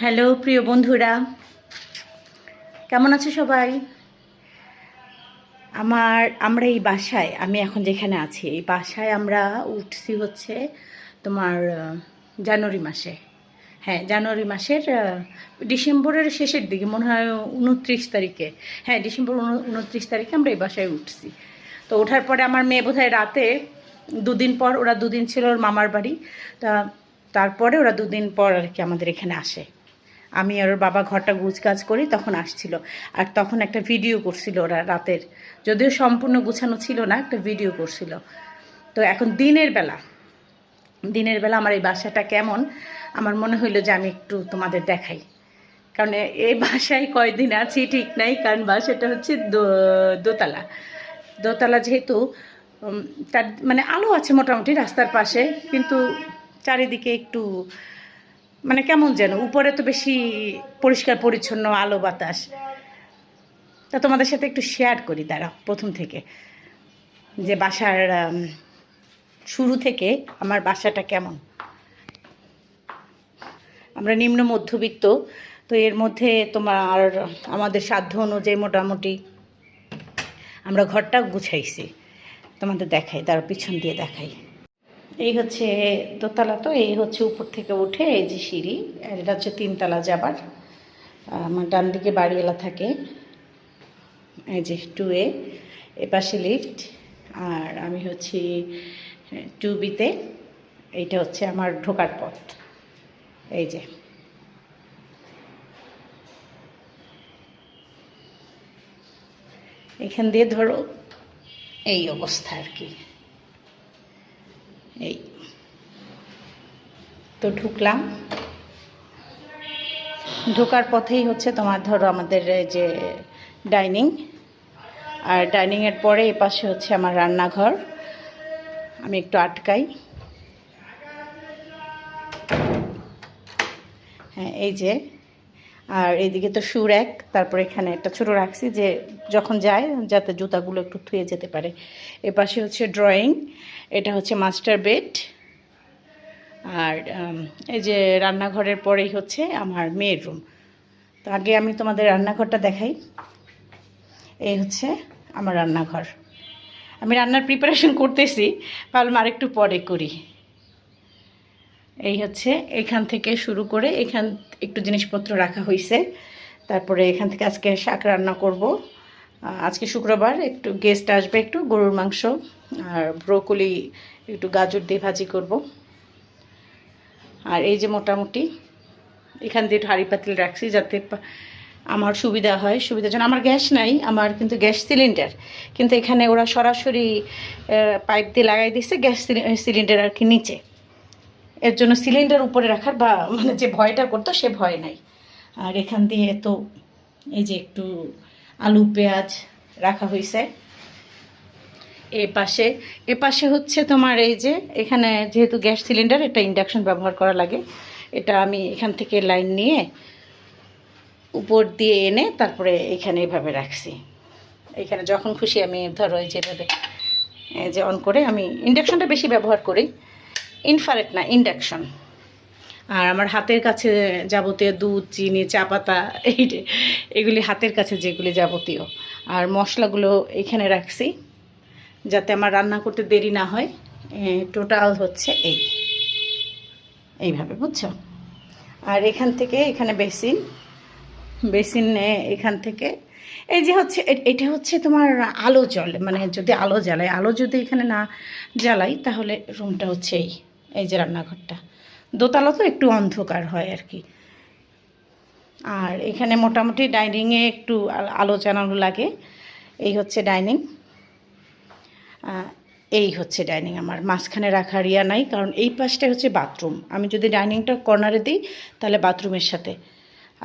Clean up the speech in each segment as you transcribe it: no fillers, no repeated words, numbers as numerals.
Hello প্রিয় বন্ধুরা, কেমন আছো সবাই? আমরা এই বাসায়, আমি এখন যেখানে আছি এই বাসায় আমরা উঠছি হচ্ছে তোমার জানুয়ারি মাসে। হ্যাঁ, জানুয়ারি মাসের ডিসেম্বরের শেষের দিকে, মনে হয় 29 তারিখে। হ্যাঁ, ডিসেম্বর 29 তারিখে আমরা এই বাসায় উঠছি। তো ওঠার পরে আমার মেয়ে বোধহয় রাতে দুদিন পর, ওরা দুদিন ছিল ওর মামার বাড়ি, তা তারপরে ওরা দুদিন পর আর কি আমাদের এখানে আসে। আমি আর ওর বাবা ঘরটা গুছগাছ করি, তখন আসছিল। আর তখন একটা ভিডিও করছিল ওরা রাতের, যদিও সম্পূর্ণ গুছানো ছিল না, একটা ভিডিও করছিল। তো এখন দিনের বেলা আমার এই বাসাটা কেমন, আমার মনে হইলো যে আমি একটু তোমাদের দেখাই। কারণ এই বাসায় কয়দিন আছি ঠিক নাই, কারণ বাসাটা হচ্ছে দোতলা। দোতলা যেহেতু তার মানে আলো আছে মোটামুটি রাস্তার পাশে, কিন্তু চারিদিকে একটু মানে কেমন যেন, উপরে তো বেশি পরিষ্কার পরিচ্ছন্ন আলো বাতাস। তা তোমাদের সাথে একটু শেয়ার করি দাঁড়াও, প্রথম থেকে যে বাসার শুরু থেকে আমার বাসাটা কেমন। আমরা নিম্ন মধ্যবিত্ত, তো এর মধ্যে তোমার আমাদের সাধ্য অনুযায়ী মোটামুটি আমরা ঘরটা গুছাইছি। তোমাদের দেখাই, তার পিছন দিয়ে দেখাই। এই হচ্ছে দোতলা, তো এই হচ্ছে উপর থেকে উঠে এই যে সিঁড়ি, আর এটা হচ্ছে 3তলা যাবার। আমার ডান দিকে বাড়িওয়ালা থাকে, এই যে 2A, এপাশে লিফট, আর আমি হচ্ছি 2Bতে। এইটা হচ্ছে আমার ঢোকার পথ। এই যে এখান দিয়ে ধরো এই অবস্থা আর কি। এই তো ঢুকলাম, ঢোকার পথেই হচ্ছে তোমার ধরো আমাদের যে ডাইনিং, আর ডাইনিংয়ের পরে এপাশে হচ্ছে আমার রান্নাঘর। আমি একটু আটকাই। হ্যাঁ, এই যে, আর এইদিকে তো শু র্যাক, তারপরে এখানে একটা ছোটো রাখছি যে যখন যায় যাতে জুতাগুলো একটু ধুয়ে যেতে পারে। এপাশে হচ্ছে ড্রয়িং, এটা হচ্ছে মাস্টার বেড, আর এই যে রান্নাঘরের পরেই হচ্ছে আমার মেয়ের রুম। তো আগে আমি তোমাদের রান্নাঘরটা দেখাই। এই হচ্ছে আমার রান্নাঘর। আমি রান্নার প্রিপারেশন করতেছি, ভাবলাম আরেকটু পরে করি। এই হচ্ছে এখান থেকে শুরু করে এখান একটু জিনিসপত্র রাখা হয়েছে। তারপরে এখান থেকে আজকে শাক রান্না করব। আজকে শুক্রবার, একটু গেস্ট আসবে, একটু গরুর মাংস আর ব্রোকলি, একটু গাজর দিয়ে ভাজি করব। আর এই যে মোটামুটি এখান দিয়ে একটু হাঁড়ি পাতিল রাখছি যাতে আমার সুবিধা হয়। সুবিধার জন্য আমার গ্যাস নাই, আমার কিন্তু গ্যাস সিলিন্ডার, কিন্তু এখানে ওরা সরাসরি পাইপ দিয়ে লাগাই দিচ্ছে গ্যাস সিলিন্ডার আর কি নিচে। এর জন্য সিলিন্ডার উপরে রাখার বা মানে যে ভয়টা করতো সে ভয় নাই। আর এখান দিয়ে তো এই যে একটু আলু পেঁয়াজ রাখা হয়েছে। এপাশে হচ্ছে তোমার এই যে এখানে যেহেতু গ্যাস সিলিন্ডার, এটা ইন্ডাকশন ব্যবহার করা লাগে। এটা আমি এখান থেকে লাইন নিয়ে উপর দিয়ে এনে তারপরে এখানে এভাবে রাখছি। এখানে যখন খুশি আমি ধরো যেভাবে যে অন করে, আমি ইন্ডাকশনটা বেশি ব্যবহার করি, ইনফ্রারেড না, ইন্ডাকশন। আর আমার হাতের কাছে যাবতীয় দুধ, চিনি, চা পাতা, এগুলি হাতের কাছে যেগুলি যাবতীয়। আর মশলাগুলো এখানে রাখছি যাতে আমার রান্না করতে দেরি না হয়। টোটাল হচ্ছে এইভাবে, বুঝছো? আর এখান থেকে এখানে বেসিনে এখান থেকে এই যে হচ্ছে এটা হচ্ছে তোমার আলো জ্বলে, মানে যদি আলো জ্বালাই, আলো যদি এখানে না জ্বালাই তাহলে রুমটা হচ্ছে এই যে রান্নাঘরটা। দোতলা তো একটু অন্ধকার হয় আর কি। আর এখানে মোটামুটি ডাইনিংয়ে একটু আলো জ্বালানো লাগে। এই হচ্ছে ডাইনিং, এই হচ্ছে ডাইনিং। আমার মাঝখানে রাখার ইয়া নাই, কারণ এই পাশটাই হচ্ছে বাথরুম। আমি যদি ডাইনিংটা কর্নারে দিই তাহলে বাথরুমের সাথে,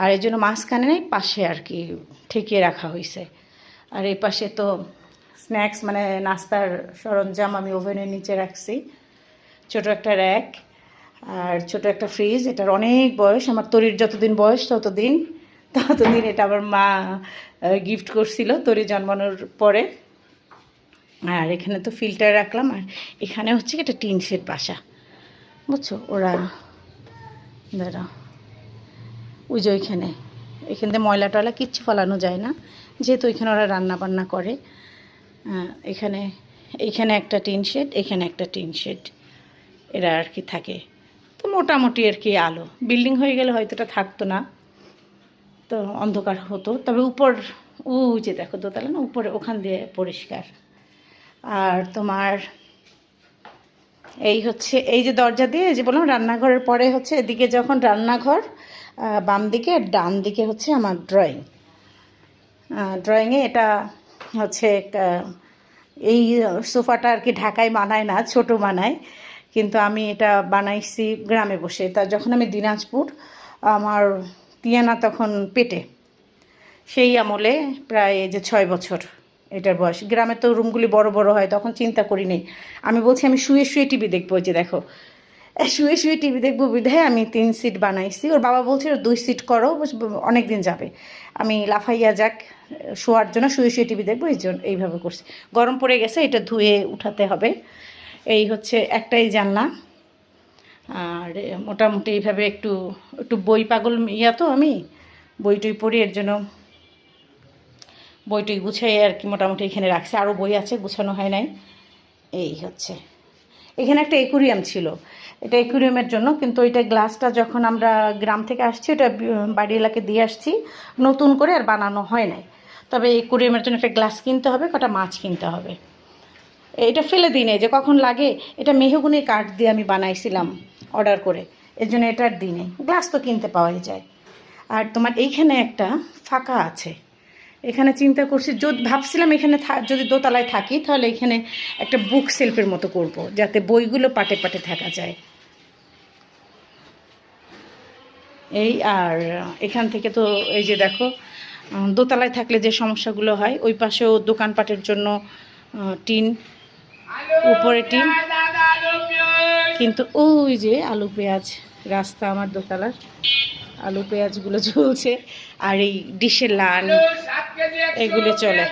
আর এই জন্য মাঝখানে নেই, পাশে আর কি ঠেকিয়ে রাখা হয়েছে। আর এই পাশে তো স্ন্যাক্স মানে নাস্তার সরঞ্জাম আমি ওভেনের নিচে রাখছি। ছোটো একটা র্যাক আর ছোটো একটা ফ্রিজ। এটার অনেক বয়স, আমার তরির যতদিন বয়স ততদিন এটা আমার মা গিফট করছিল তরি জন্মানোর পরে। আর এখানে তো ফিল্টার রাখলাম। আর এখানে হচ্ছে একটা টিন শেড বাসা, বুঝছো? ওরা দাঁড়া, ওই যে ওইখানে, এখান থেকে ময়লা টয়লা কিচ্ছু ফেলানো যায় না, যেহেতু ওইখানে ওরা রান্না বান্না করে। এখানে এইখানে একটা টিন শেড, এখানে একটা টিন শেড, এরা আর কি থাকে। তো মোটামুটি আর কি আলো, বিল্ডিং হয়ে গেলে হয়তো এটা থাকতো না, তো অন্ধকার হতো। তবে উপর ওই যে দেখো দোতলা না, উপরে ওখান দিয়ে পরিষ্কার। আর তোমার এই হচ্ছে এই যে দরজা দিয়ে, এই যে বললাম রান্নাঘরের পরে হচ্ছে এদিকে যখন রান্নাঘর, বাম দিকে আর ডান দিকে হচ্ছে আমার ড্রয়িং। ড্রয়িংয়ে এটা হচ্ছে এই সোফাটা আর কি ঢাকায় বানায় না, ছোট বানায়, কিন্তু আমি এটা বানাইছি গ্রামে বসে। তা যখন আমি দিনাজপুর, আমার তিয়ানা তখন পেটে, সেই আমলে প্রায় যে 6 বছর এটার বয়স। গ্রামে তো রুমগুলি বড় বড় হয়, তখন চিন্তা করি নি। আমি বলছি আমি শুয়ে শুয়ে টিভি দেখবো, যে দেখো শুয়ে শুয়ে টিভি দেখবো বিধায় আমি 3 সিট বানাইছি। ওর বাবা বলছে 2 সিট করো, অনেক দিন যাবে। আমি লাফাইয়া যাক শোয়ার জন্য শুয়ে শুয়ে টিভি দেখবো, এই জন্য এইভাবে করছি। গরম পড়ে গেছে, এটা ধুয়ে উঠাতে হবে। এই হচ্ছে একটাই জানলা। আর মোটামুটি এইভাবে একটু একটু বই পাগল ইয়া, তো আমি বই টই পড়ি, এর জন্য বইটই গুছাই আর কি মোটামুটি এখানে রাখছি। আরও বই আছে, গুছানো হয় নাই। এই হচ্ছে, এখানে একটা অ্যাকুরিয়াম ছিল, এটা অ্যাকুরিয়ামের জন্য, কিন্তু ওইটা গ্লাসটা যখন আমরা গ্রাম থেকে আসছি, ওটা বাড়ি এলাকায় দিয়ে আসছি নতুন করে, আর বানানো হয় নাই। তবে অ্যাকুরিয়ামের জন্য একটা গ্লাস কিনতে হবে, কটা মাছ কিনতে হবে। এটা ফেলে দিই নাই, যে কখন লাগে। এটা মেহগুনির কাঠ দিয়ে আমি বানাইছিলাম অর্ডার করে, এর জন্য এটার দিনে গ্লাস তো কিনতে পাওয়াই যায়। আর তোমার এইখানে একটা ফাঁকা আছে, এখানে চিন্তা করছি, যদি ভাবছিলাম এখানে যদি দোতলায় থাকি, তাহলে এখানে একটা বুক সেলফের মতো করব, যাতে বইগুলো পাটে পাটে থাকা যায়। এই আর এখান থেকে তো এই যে দেখো, দোতলায় থাকলে যে সমস্যাগুলো হয়, ওই পাশেও দোকানপাটের জন্য টিন, উপরে টিন, কিন্তু ওই যে আলু পেঁয়াজ রাস্তা আমার দোতলার, আলু পেঁয়াজগুলো চলছে। আর এই ডিশের লাল এগুলো চলে।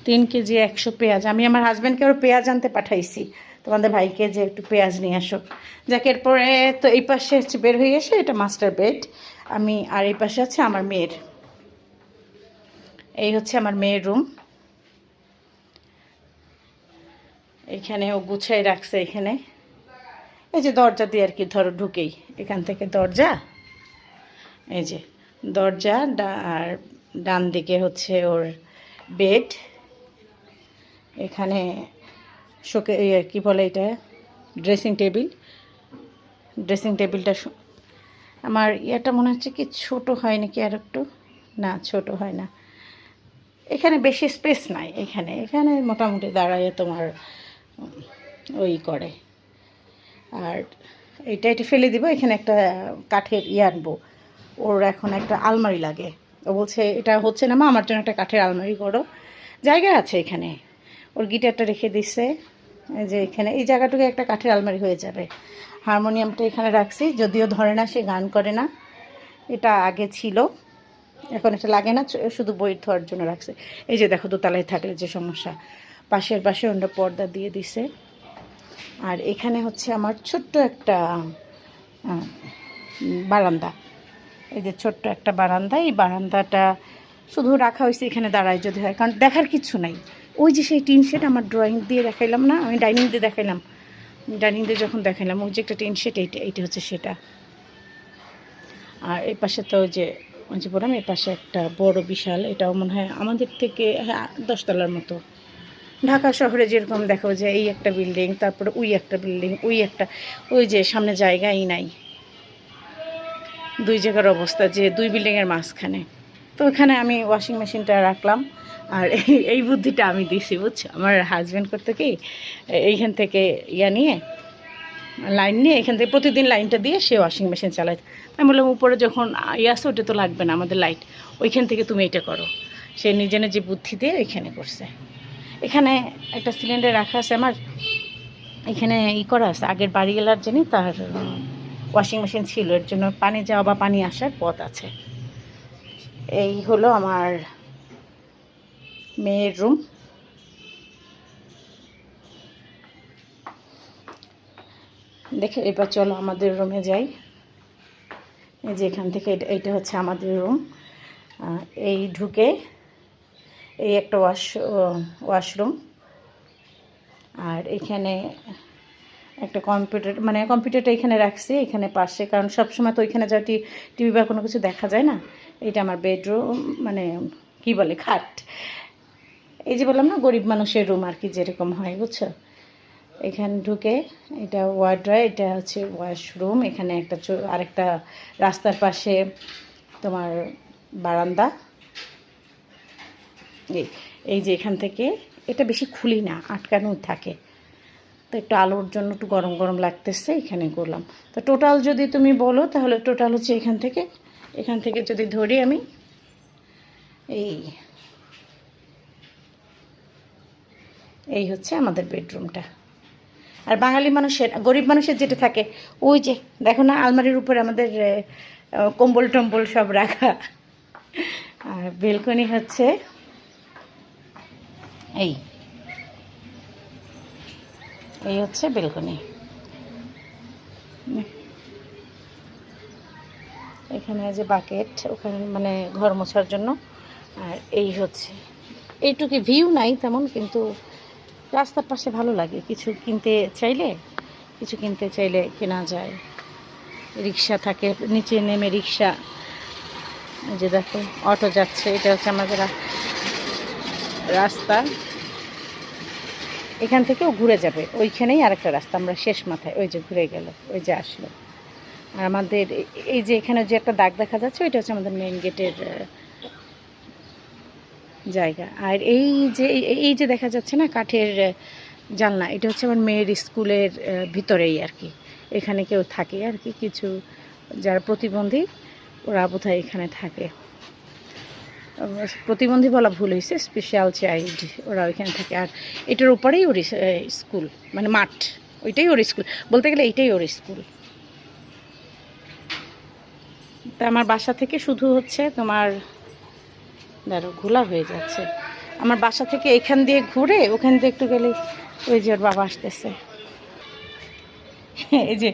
3 কেজি 100 পেঁয়াজ। আমি আমার হাজব্যান্ডকে ওর পেঁয়াজ আনতে পাঠাইছি, তোমাদের ভাইকে, যে একটু পেঁয়াজ নিয়ে আসো। যাকে এরপরে তো এই পাশে হচ্ছে বের হয়ে এসে, এটা মাস্টার বেড আমি, আর এই পাশে আছে আমার মেয়ের, এই হচ্ছে আমার মেয়ের রুম। এখানে ও গুছাই রাখছে। এখানে এই যে দরজা দিয়ে আর কি ধরো ঢুকেই, এখান থেকে দরজা, এই যে দরজা, আর ডান দিকে হচ্ছে ওর বেড। এখানে শোকে কি বলে এটা, ড্রেসিং টেবিল। ড্রেসিং টেবিলটা আমার ইয়েটা মনে হচ্ছে কি ছোট হয় নাকি আর একটু, না ছোট হয় না। এখানে বেশি স্পেস নাই, এখানে এখানে মোটামুটি দাঁড়ায় তোমার ওই করে। আর এটা এটা ফেলে দিব, এখানে একটা কাঠের ইয়ে আনবো। ওর এখন একটা আলমারি লাগে, ও বলছে এটা হচ্ছে না মা, আমার জন্য একটা কাঠের আলমারি করো। জায়গা আছে এখানে, ওর গিটারটা রেখে দিচ্ছে, এই যে এখানে এই জায়গাটুকু একটা কাঠের আলমারি হয়ে যাবে। হারমোনিয়ামটা এখানে রাখছি, যদিও ধরে না, সে গান করে না, এটা আগে ছিল, এখন এটা লাগে না, শুধু বই ধোয়ার জন্য রাখছে। এই যে দেখো দোতলায় থাকলে যে সমস্যা, পাশের পাশে অন্য পর্দা দিয়ে দিছে। আর এখানে হচ্ছে আমার ছোট্ট একটা বারান্দা, এই যে ছোট্ট একটা বারান্দা। এই বারান্দাটা শুধু রাখা হয়েছে এখানে দাঁড়ায় যদি হয়, কারণ দেখার কিছু নাই। ওই যে সেই টিন শেড আমার ড্রয়িং দিয়ে দেখাইলাম না, আমি ডাইনিং দিয়ে দেখাইলাম, ডাইনিং দিয়ে যখন দেখাইলাম, ওই যে একটা টিন শেড, এইটা হচ্ছে সেটা। আর এই পাশে তো ওই যে বললাম, এই পাশে একটা বড় বিশাল, এটাও মনে হয় আমাদের থেকে 10 তলার মতো। ঢাকা শহরে যেরকম দেখো যে এই একটা বিল্ডিং, তারপরে ওই একটা বিল্ডিং, ওই একটা, ওই যে সামনে জায়গাই নাই, 2 জায়গার অবস্থা, যে 2 বিল্ডিংয়ের মাঝখানে। তো ওখানে আমি ওয়াশিং মেশিনটা রাখলাম। আর এই বুদ্ধিটা আমি দিছি, বুঝছো, আমার হাজব্যান্ড করতে কি, এইখান থেকে নিয়ে লাইন নিয়ে, এখান থেকে প্রতিদিন লাইনটা দিয়ে সে ওয়াশিং মেশিন চালায়। আমি বললাম উপরে যখন আসে, ওটা তো লাগবে না আমাদের লাইট, ওইখান থেকে তুমি এটা করো। সে নিজে নিজে বুদ্ধি দিয়ে এখানে করছে। এখানে একটা সিলিন্ডার রাখা আছে আমার, এখানে করা আছে, আগের বাড়িওয়ালার জানি তার ওয়াশিং মেশিন ছিল, এর জন্য পানি যাওয়া বা পানি আসার পথ আছে। এই হলো আমার মেয়ের রুম। দেখে এবার চলো আমাদের রুমে যাই। এই যে এখান থেকে এইটা হচ্ছে আমাদের রুম। এই ঢুকে এই একটা ওয়াশরুম, আর এখানে একটা কম্পিউটার, মানে কম্পিউটারটা এখানে রাখছি এখানে পাশে, কারণ সবসময় তো ওইখানে যা টিভি বা কোনো কিছু দেখা যায় না। এটা আমার বেডরুম, মানে কি বলে, খাট। এই যে বললাম না গরিব মানুষের রুম আর কি, যেরকম হয়, বুঝছো। এখানে ঢুকে এটা ওয়ার্ড্রয়, এটা হচ্ছে ওয়াশরুম। এখানে আরেকটা রাস্তার পাশে তোমার বারান্দা। এই যে এখান থেকে এটা বেশি খুলি না, আটকানো থাকে, তো একটু আলোর জন্য একটু গরম গরম লাগতেছে, এখানে করলাম। তো টোটাল যদি তুমি বলো তাহলে টোটাল হচ্ছে এখান থেকে যদি ধরি আমি, এই হচ্ছে আমাদের বেডরুমটা। আর বাঙালি মানুষের, গরিব মানুষের যেটা থাকে, ওই যে দেখো না আলমারির উপরে আমাদের কম্বল টম্বল সব রাখা। আর বেলকনি হচ্ছে এই হচ্ছে বেলকনি। এখানে যে বাকেট, ওখানে মানে ঘর মোছার জন্য। আর এই হচ্ছে এইটুকু, ভিউ নাই তেমন, কিন্তু রাস্তার পাশে ভালো লাগে কিছু কিনতে চাইলে কেনা যায়। রিক্সা থাকে, নিচে নেমে রিক্সা, যে দেখো অটো যাচ্ছে, এটা হচ্ছে আমাদের রাস্তা। এখান থেকেও ঘুরে যাবে, ওইখানেই আরেকটা রাস্তা, আমরা শেষ মাথায়, ওই যে ঘুরে গেল, ওই যে আসলো। আর আমাদের এই যে এখানে যে একটা দাগ দেখা যাচ্ছে, ওইটা হচ্ছে আমাদের মেইন গেটের জায়গা। আর এই যে দেখা যাচ্ছে না কাঠের জানলা, এটা হচ্ছে আমার মেয়ের স্কুলের ভিতরেই আর কি। এখানে কেউ থাকে আর কি, কিছু যারা প্রতিবন্ধী ওরা বোধহয় এখানে থাকে। প্রতিবন্ধী বলা ভুল হয়েছে, স্পেশাল চাইল্ড, ওরা ওইখানে থাকে। আর এটার উপরেই ওর স্কুল, মানে মাঠ, ওইটাই ওর স্কুল, বলতে গেলে এইটাই ওর স্কুল। তা আমার বাসা থেকে শুধু হচ্ছে তোমার, ধরো ঘোলা হয়ে যাচ্ছে, আমার বাসা থেকে এখান দিয়ে ঘুরে ওখান দিয়ে একটু গেলে ওই যে ওর বাবা আসতেছে। এই যে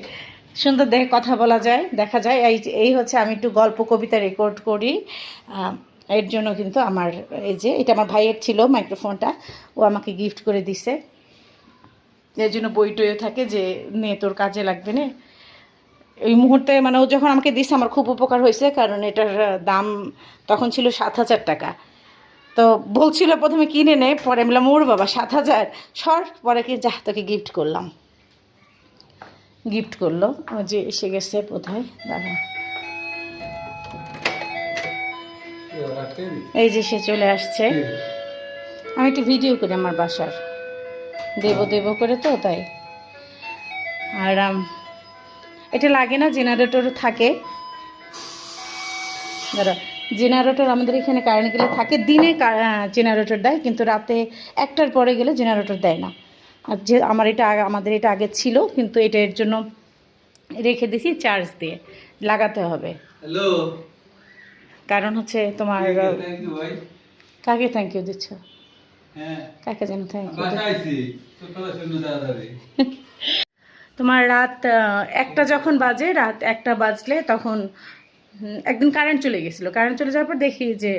সুন্দর দেখে কথা বলা যায়, দেখা যায়। এই হচ্ছে আমি একটু গল্প কবিতা রেকর্ড করি, এর জন্য কিন্তু আমার এই যে এটা আমার ভাইয়ের ছিল মাইক্রোফোনটা, ও আমাকে গিফট করে দিছে। এর জন্য বই টইও থাকে যে নে তোর কাজে লাগবে না। এই মুহূর্তে মানে ও যখন আমাকে দিছে আমার খুব উপকার হয়েছে, কারণ এটার দাম তখন ছিল 7,000 টাকা। তো বলছিল প্রথমে কিনে নে, পরে বললাম ওর বাবা 7,000 সর, পরে কি যা তোকে গিফট করলো। ও যে এসে গেছে বোধহয়, দাঁড়া, এই যে সে চলে আসছে। আমি একটু ভিডিও করি আমার বাসার, দেব করে তো তাই। আর এটা লাগে না, জেনারেটর থাকে, দাঁড়া, জেনারেটর আমাদের এখানে কারেন্ট গেলে থাকে, দিনে জেনারেটর দেয়, কিন্তু রাতে 1টার পরে গেলে জেনারেটর দেয় না। আর যে আমাদের এটা আগে ছিল, কিন্তু এটা এর জন্য রেখে দিছি চার্জ দিয়ে, লাগাতে হবে। হ্যালো, কারণ হচ্ছে তোমার কাকে থ্যাংক ইউ দিচ্ছ? কাকে যেন থ্যাংক ইউ। তোমার রাত 1টা যখন বাজে, রাত 1টা বাজলে তখন একদিন কারেন্ট চলে গেছিলো। কারেন্ট চলে যাওয়ার পর দেখি যে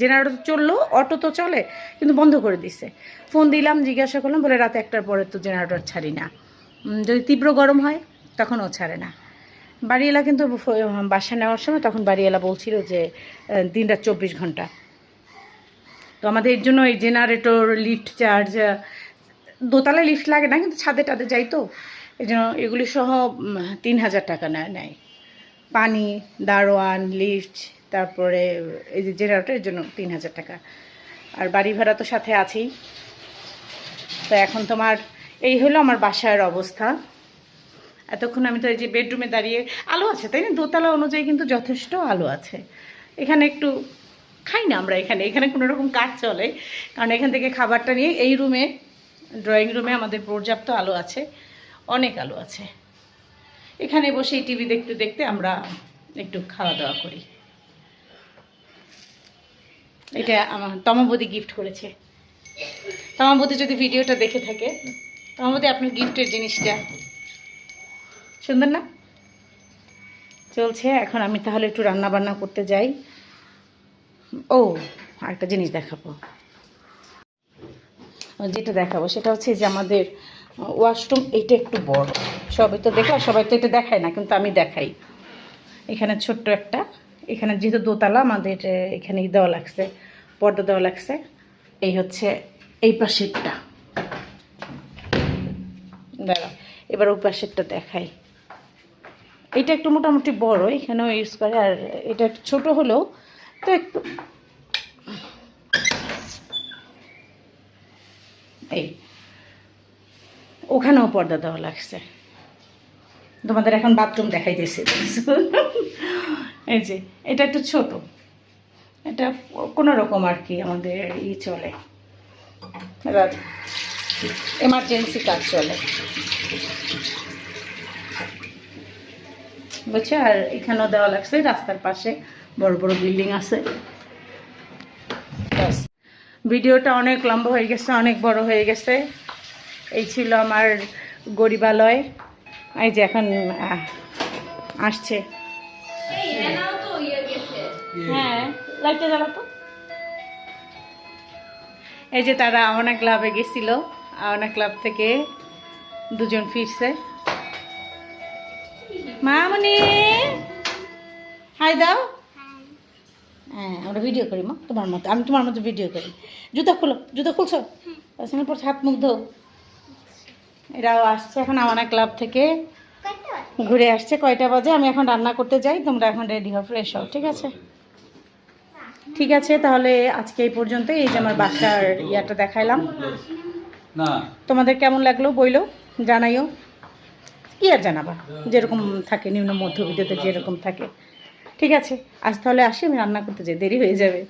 জেনারেটর চললো, অটো তো চলে কিন্তু বন্ধ করে দিছে। ফোন দিলাম, জিজ্ঞাসা করলাম, বলে রাত 1টার পরে তো জেনারেটর ছাড়ি না, যদি তীব্র গরম হয় তখনও ছাড়ে না। বাড়িওয়ালা কিন্তু বাসা নেওয়ার সময় তখন বাড়িওয়ালা বলছিল যে দিনরাত 24 ঘন্টা। তো আমাদের এর জন্য এই জেনারেটর, লিফট চার্জ, দোতলায় লিফট লাগে না, কিন্তু ছাদে টাদে যাই তো, এই জন্য এগুলি সহ 3,000 টাকা নেয়। পানি, দারোয়ান, লিফট, তারপরে এই যে জেনারেটর, এর জন্য 3,000 টাকা। আর বাড়ি ভাড়া তো সাথে আছেই। তো এখন তোমার এই হলো আমার বাসার অবস্থা। এতক্ষণ আমি তো এই যে বেডরুমে দাঁড়িয়ে, আলো আছে তাই না, দোতলা অনুযায়ী কিন্তু যথেষ্ট আলো আছে। এখানে একটু খাই না আমরা, এখানে কোনো রকম কাজ চলে, কারণ এখান থেকে খাবারটা নিয়ে এই রুমে, ড্রয়িং রুমে আমাদের পর্যাপ্ত আলো আছে, অনেক আলো আছে। এখানে বসে টিভি দেখতে দেখতে আমরা একটু খাওয়া দাওয়া করি। এটা আমার তমাবতী গিফট করেছে। তমাবতী যদি ভিডিওটা দেখে থাকে, তমাবতী আপনার গিফটের জিনিসটা সুন্দর না? চলছে। এখন আমি তাহলে একটু রান্না বান্না করতে যাই। ও, আরেকটা জিনিস দেখাবো। যেটা দেখাবো সেটা হচ্ছে যে আমাদের ওয়াশরুম এইটা একটু বড়। সবাই তো দেখো, সবাই তো এটা দেখায় না, কিন্তু আমি দেখাই। এখানে ছোট্ট একটা, এখানে যেহেতু দোতলা আমাদের এখানে দেওয়া লাগছে, পর্দা দেওয়া লাগছে। এই হচ্ছে এই পাশেরটা, দাঁড়া এবার ওই পাশেরটা দেখাই। এটা একটু মোটামুটি বড়, এখানেও ইউজ করে। আর এটা একটু ছোটো হলেও তো একটু, এই ওখানেও পর্দা দেওয়া লাগছে। তোমাদের এখন বাথরুম দেখাইতেছি। এই যে এটা একটু ছোট, এটা কোনো রকম আর কি আমাদের চলে, এবার এমার্জেন্সি কাজ চলে, বুঝছো। আর এখানেও দেওয়া লাগছে, রাস্তার পাশে বড় বড় বিল্ডিং আছে। ব্যাস, ভিডিওটা অনেক লম্বা হয়ে গেছে, অনেক বড় হয়ে গেছে। এই ছিল আমার গরিবালয়। এই যে এখন আসছে। হ্যাঁ, লাইটটা জ্বালাতো। এই যে তারা আওয়ানা ক্লাবে গেছিল, আওয়ানা ক্লাব থেকে দুজন ফিরছে। মামনি হাই দাও। হ্যাঁ, আমরা ভিডিও করি মা, তোমার মতো, আমি তোমার মতো ভিডিও করি। জুতা খুলো, জুতা খুলছো, ওখানে পর হাত মুখ ধো। এরাও আসছে এখন আওয়ানা ক্লাব থেকে ঘুরে আসছে। কয়টা বাজে? আমি এখন রান্না করতে যাই, তোমরা এখন রেডি হও, ফ্রেশ হও, ঠিক আছে? ঠিক আছে, তাহলে আজকে এই পর্যন্ত। এই যে আমার বাসার ইয়াটা দেখাইলাম, তোমাদের কেমন লাগলো বইলো, জানাইও। কি আর জানাবা, যেরকম থাকে নিম্ন মধ্যবিত্ততে যেরকম থাকে। ঠিক আছে, আজ তাহলে আসি, আমি রান্না করতে যাই, দেরি হয়ে যাবে।